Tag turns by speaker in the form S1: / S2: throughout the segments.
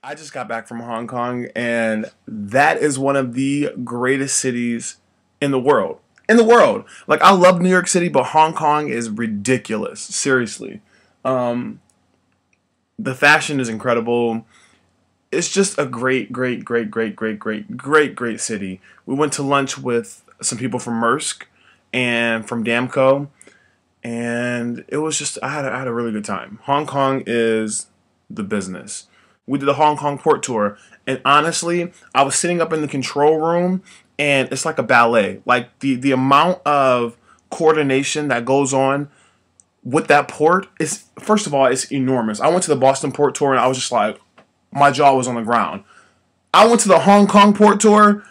S1: I just got back from Hong Kong, and that is one of the greatest cities in the world. Like, I love New York City, but Hong Kong is ridiculous. Seriously. The fashion is incredible. It's just a great city. We went to lunch with some people from Maersk and from Damco, and it was just, I had a really good time. Hong Kong is the business. We did the Hong Kong port tour, and honestly, I was sitting up in the control room, and it's like a ballet. Like, the amount of coordination that goes on with that port is, first of all, it's enormous. I went to the Boston port tour, and I was just like, my jaw was on the ground. I went to the Hong Kong port tour,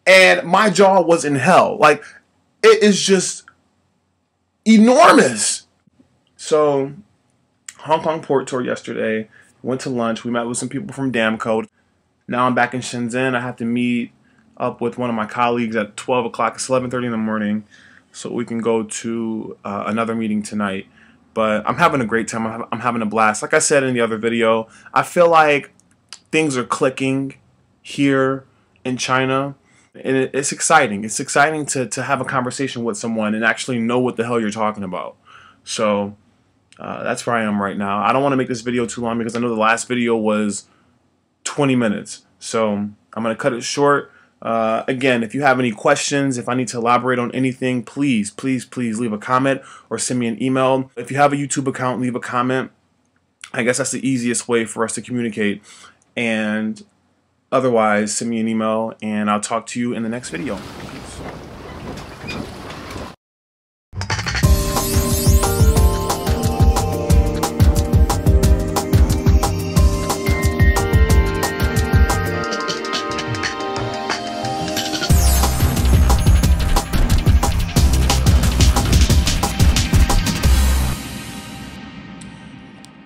S1: and my jaw was in hell. Like, it is just enormous. So, Hong Kong port tour yesterday. Went to lunch. We met with some people from Damco. Now I'm back in Shenzhen. I have to meet up with one of my colleagues at 12 o'clock. It's 11:30 in the morning, so we can go to another meeting tonight. But I'm having a great time. I'm having a blast. Like I said in the other video, I feel like things are clicking here in China, and it's exciting. It's exciting to have a conversation with someone and actually know what the hell you're talking about. So that's where I am right now. I don't want to make this video too long because I know the last video was 20 minutes. So I'm going to cut it short. Again, if you have any questions, if I need to elaborate on anything, please leave a comment or send me an email. If you have a YouTube account, leave a comment. I guess that's the easiest way for us to communicate. And otherwise, send me an email and I'll talk to you in the next video. Peace.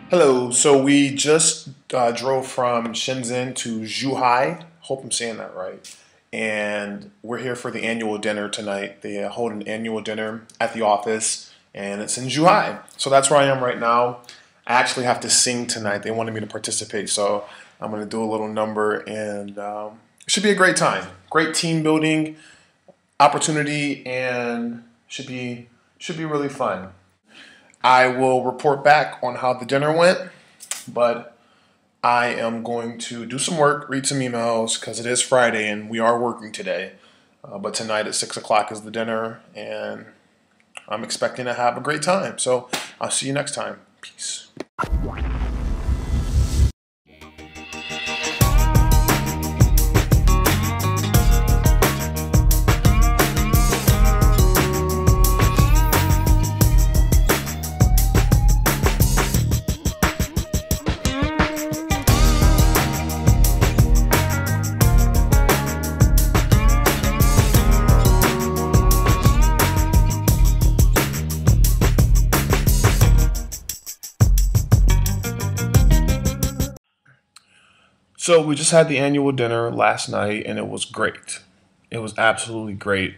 S1: Hello, so we just drove from Shenzhen to Zhuhai, hope I'm saying that right, and we're here for the annual dinner tonight. They hold an annual dinner at the office, and it's in Zhuhai, so that's where I am right now. I actually have to sing tonight. They wanted me to participate, so I'm going to do a little number, and it should be a great time. Great team building opportunity, and should be really fun. I will report back on how the dinner went, but I am going to do some work, read some emails, because it is Friday and we are working today. But tonight at 6 o'clock is the dinner, and I'm expecting to have a great time. So I'll see you next time. Peace. So we just had the annual dinner last night, and it was great. It was absolutely great.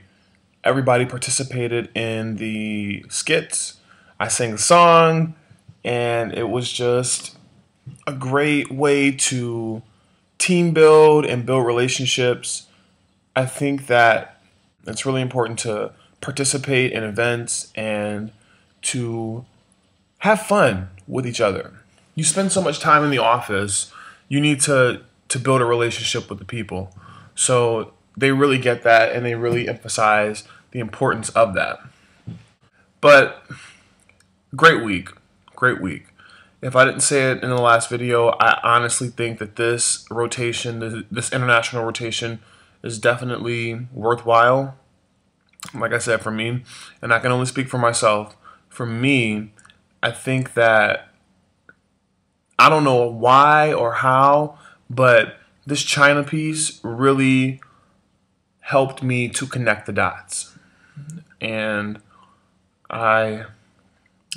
S1: Everybody participated in the skits. I sang a song, and it was just a great way to team build and build relationships. I think that it's really important to participate in events and to have fun with each other. You spend so much time in the office, you need to build a relationship with the people. So they really get that, and they really emphasize the importance of that. But great week. If I didn't say it in the last video, I honestly think that this rotation, this international rotation, is definitely worthwhile. Like I said, for me, and I can only speak for myself, for me, I think that, I don't know why or how, but this China piece really helped me to connect the dots. And I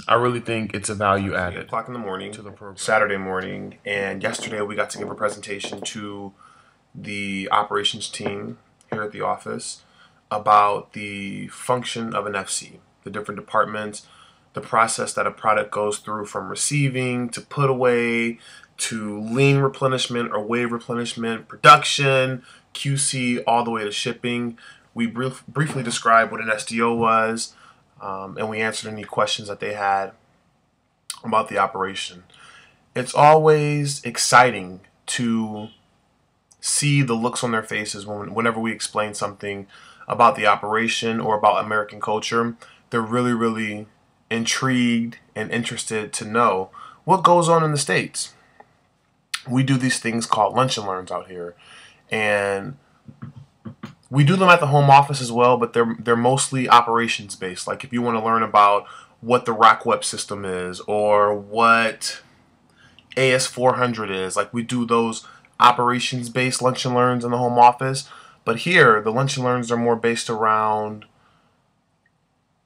S1: really think it's a value added. 8 o'clock in the morning to the program. Saturday morning, and yesterday we got to give a presentation to the operations team here at the office about the function of an FC, the different departments, the process that a product goes through from receiving to put away to lean replenishment or wave replenishment, production, QC, all the way to shipping. We briefly described what an SDO was, and we answered any questions that they had about the operation. It's always exciting to see the looks on their faces whenever we explain something about the operation or about American culture. They're really, really intrigued and interested to know what goes on in the States. We do these things called lunch and learns out here, and we do them at the home office as well, but they're mostly operations based. Like if you want to learn about what the rack web system is or what AS400 is, like we do those operations based lunch and learns in the home office. But here the lunch and learns are more based around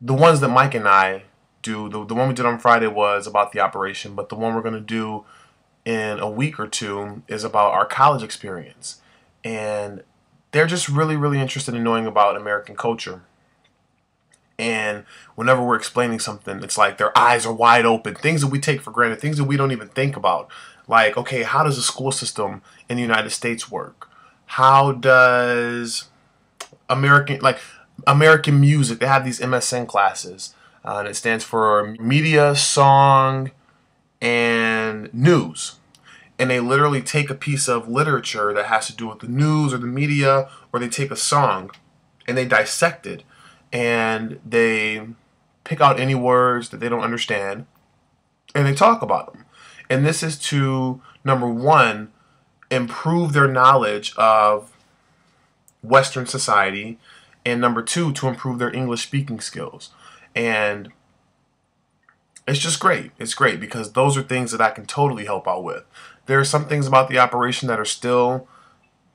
S1: the ones that Mike and I do. The one we did on Friday was about the operation, but the one we're going to do in a week or two is about our college experience. And they're just really, really interested in knowing about American culture. And whenever we're explaining something, it's like their eyes are wide open. Things that we take for granted, things that we don't even think about. Like, okay, how does the school system in the United States work? How does American music, they have these MSN classes, and it stands for Media, Song, and News. And they literally take a piece of literature that has to do with the news or the media, or they take a song and they dissect it and they pick out any words that they don't understand and they talk about them. And this is to, number one, improve their knowledge of Western society, and number two, to improve their English speaking skills. And it's just great. It's great because those are things that I can totally help out with. There are some things about the operation that are still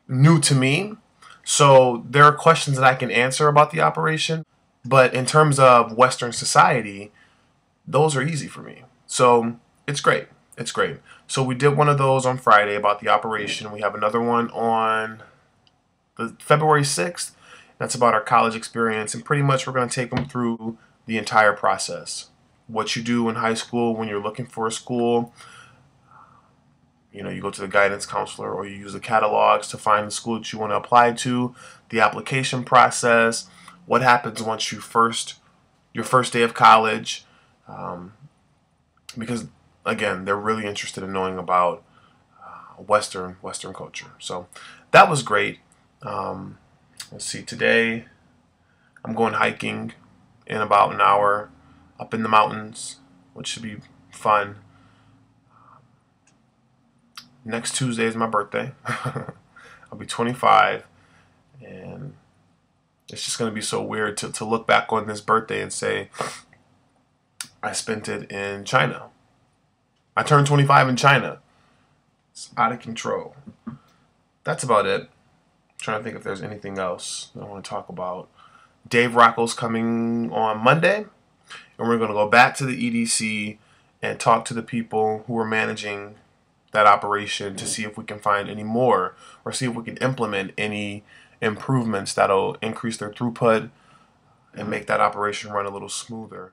S1: new to me. So there are questions that I can answer about the operation. But in terms of Western society, those are easy for me. So it's great. It's great. So we did one of those on Friday about the operation. We have another one on the February 6th. That's about our college experience. And pretty much we're going to take them through the entire process. What you do in high school when you're looking for a school. You know, you go to the guidance counselor or you use the catalogs to find the school that you want to apply to, the application process, what happens once your first day of college, because again, they're really interested in knowing about Western culture. So that was great. Let's see, today I'm going hiking in about an hour up in the mountains, which should be fun. Next Tuesday is my birthday. I'll be 25, and it's just going to be so weird to look back on this birthday and say, I spent it in China. I turned 25 in China. It's out of control. That's about it. I'm trying to think if there's anything else I want to talk about. Dave Rocco's coming on Monday, and we're going to go back to the EDC and talk to the people who are managing that operation to see if we can find any more or see if we can implement any improvements that'll increase their throughput and make that operation run a little smoother.